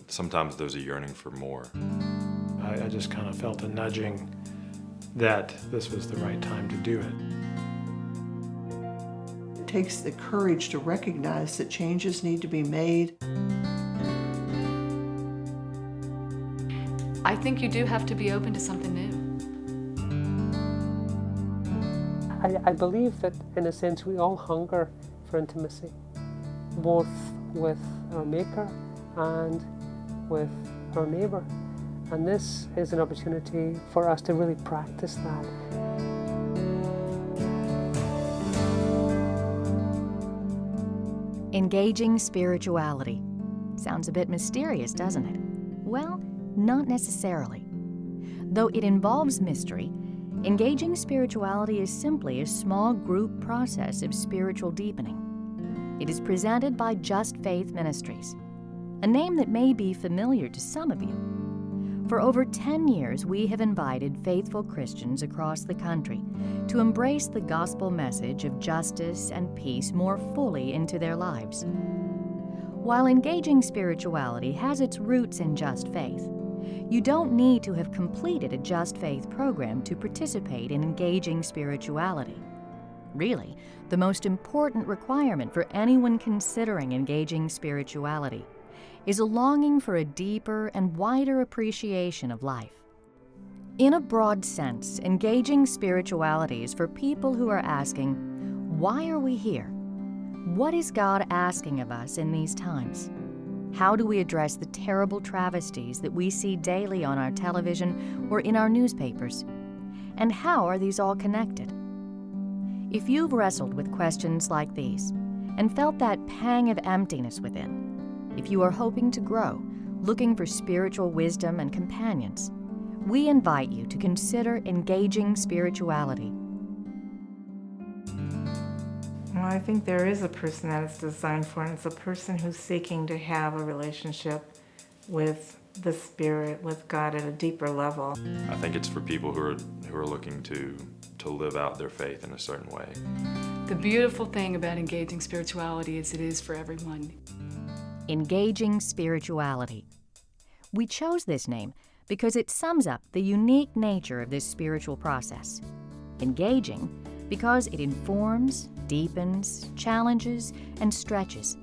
sometimes there's a yearning for more. I just kind of felt a nudging that this was the right time to do it. It takes the courage to recognize that changes need to be made. I think you do have to be open to something new. I believe that, in a sense, we all hunger for intimacy, both with our Maker and with our neighbour. And this is an opportunity for us to really practice that. Engaging spirituality. Sounds a bit mysterious, doesn't it? Well, not necessarily. Though it involves mystery, engaging spirituality is simply a small group process of spiritual deepening. It is presented by Just Faith Ministries, a name that may be familiar to some of you. For over 10 years, we have invited faithful Christians across the country to embrace the gospel message of justice and peace more fully into their lives. While engaging spirituality has its roots in Just Faith, you don't need to have completed a Just Faith program to participate in engaging spirituality. Really, the most important requirement for anyone considering engaging spirituality is a longing for a deeper and wider appreciation of life. In a broad sense, engaging spirituality is for people who are asking, why are we here? What is God asking of us in these times? How do we address the terrible travesties that we see daily on our television or in our newspapers? And how are these all connected? If you've wrestled with questions like these and felt that pang of emptiness within, if you are hoping to grow, looking for spiritual wisdom and companions, we invite you to consider engaging spirituality. Well, I think there is a person that it's designed for, and it's a person who's seeking to have a relationship with the Spirit, with God at a deeper level. I think it's for people who are looking to live out their faith in a certain way. The beautiful thing about engaging spirituality is it is for everyone. Engaging spirituality. We chose this name because it sums up the unique nature of this spiritual process. Engaging because it informs, deepens, challenges, and stretches,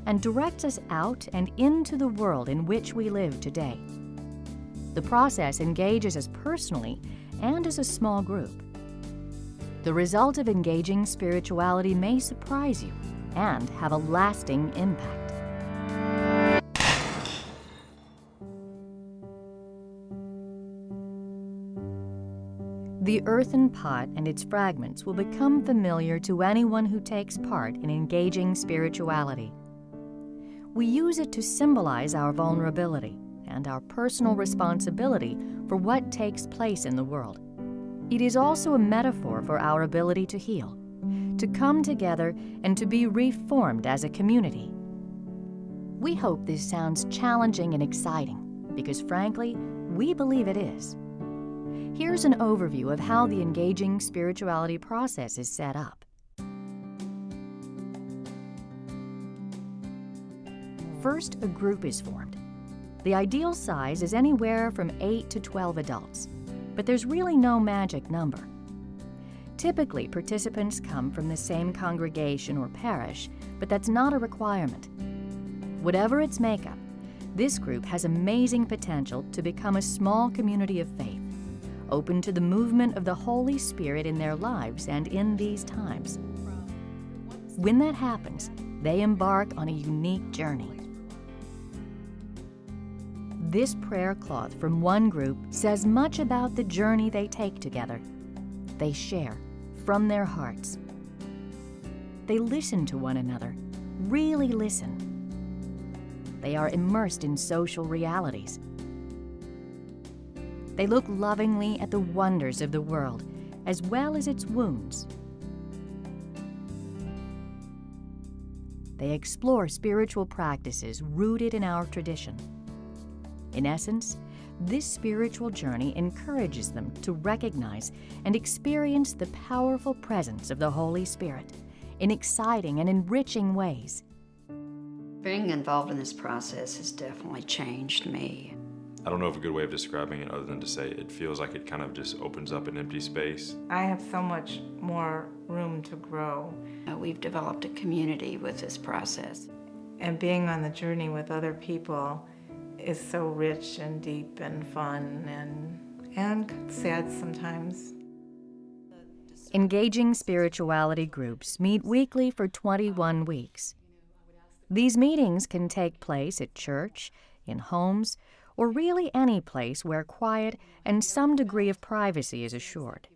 and directs us out and into the world in which we live today. The process engages us personally and as a small group. The result of engaging spirituality may surprise you and have a lasting impact. The earthen pot and its fragments will become familiar to anyone who takes part in engaging spirituality. We use it to symbolize our vulnerability and our personal responsibility for what takes place in the world. It is also a metaphor for our ability to heal, to come together and to be reformed as a community. We hope this sounds challenging and exciting because, frankly, we believe it is. Here's an overview of how the engaging spirituality process is set up. First, a group is formed. The ideal size is anywhere from 8 to 12 adults, but there's really no magic number. Typically, participants come from the same congregation or parish, but that's not a requirement. Whatever its makeup, this group has amazing potential to become a small community of faith, open to the movement of the Holy Spirit in their lives and in these times. When that happens, they embark on a unique journey. This prayer cloth from one group says much about the journey they take together. They share from their hearts. They listen to one another, really listen. They are immersed in social realities. They look lovingly at the wonders of the world, as well as its wounds. They explore spiritual practices rooted in our tradition. In essence, this spiritual journey encourages them to recognize and experience the powerful presence of the Holy Spirit in exciting and enriching ways. Being involved in this process has definitely changed me. I don't know of a good way of describing it other than to say it feels like it kind of just opens up an empty space. I have so much more room to grow. We've developed a community with this process. And being on the journey with other people is so rich and deep and fun and sad sometimes. Engaging spirituality groups meet weekly for 21 weeks. These meetings can take place at church, in homes, or really any place where quiet and some degree of privacy is assured.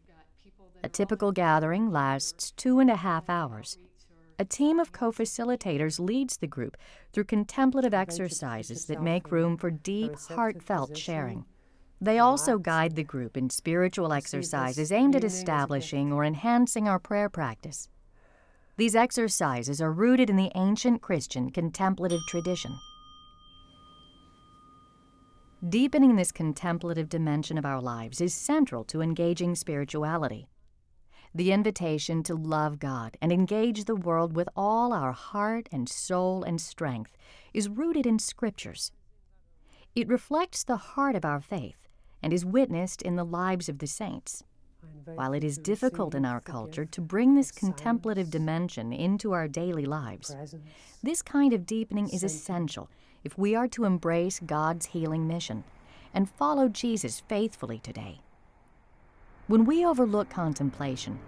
A typical gathering lasts 2.5 hours. A team of co-facilitators leads the group through contemplative exercises that make room for deep, heartfelt sharing. They also guide the group in spiritual exercises aimed at establishing or enhancing our prayer practice. These exercises are rooted in the ancient Christian contemplative tradition. Deepening this contemplative dimension of our lives is central to engaging spirituality. The invitation to love God and engage the world with all our heart and soul and strength is rooted in Scriptures. It reflects the heart of our faith and is witnessed in the lives of the saints. While it is difficult in our culture to bring this contemplative dimension into our daily lives, this kind of deepening is essential if we are to embrace God's healing mission and follow Jesus faithfully today. When we overlook contemplation,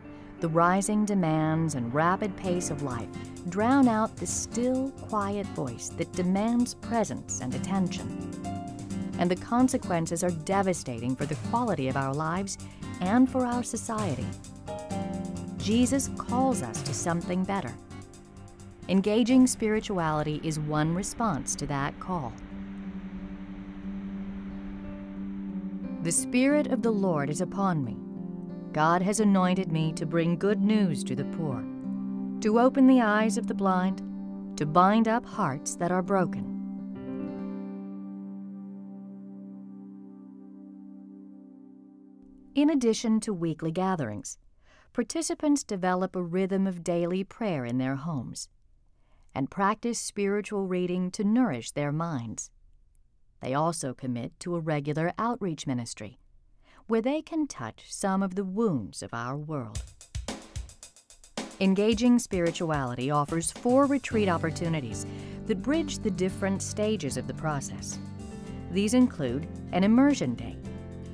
the rising demands and rapid pace of life drown out the still, quiet voice that demands presence and attention. And the consequences are devastating for the quality of our lives and for our society. Jesus calls us to something better. Engaging spirituality is one response to that call. The Spirit of the Lord is upon me. God has anointed me to bring good news to the poor, to open the eyes of the blind, to bind up hearts that are broken. In addition to weekly gatherings, participants develop a rhythm of daily prayer in their homes and practice spiritual reading to nourish their minds. They also commit to a regular outreach ministry, where they can touch some of the wounds of our world. Engaging Spirituality offers 4 retreat opportunities that bridge the different stages of the process. These include an immersion day,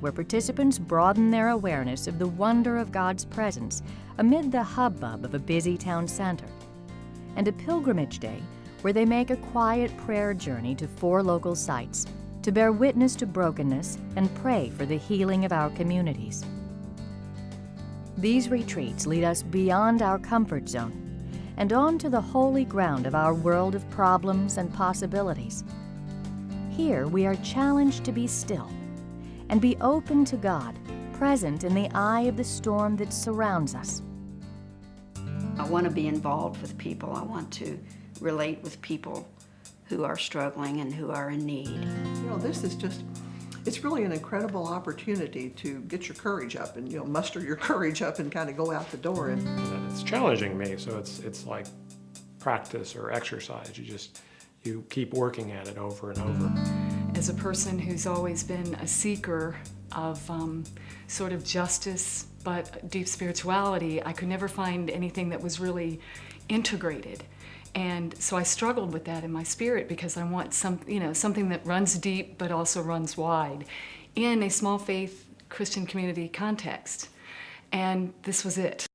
where participants broaden their awareness of the wonder of God's presence amid the hubbub of a busy town center, and a pilgrimage day, where they make a quiet prayer journey to 4 local sites to bear witness to brokenness and pray for the healing of our communities. These retreats lead us beyond our comfort zone and onto the holy ground of our world of problems and possibilities. Here we are challenged to be still and be open to God, present in the eye of the storm that surrounds us. I want to be involved with people. I want to relate with people who are struggling and who are in need. You know, this is just, it's really an incredible opportunity to get your courage up and, you know, muster your courage up and kind of go out the door. And It's challenging me, so it's like practice or exercise. You keep working at it over and over. As a person who's always been a seeker of sort of justice but deep spirituality, I could never find anything that was really integrated. And so I struggled with that in my spirit because I want something that runs deep but also runs wide in a small faith Christian community context. And this was it.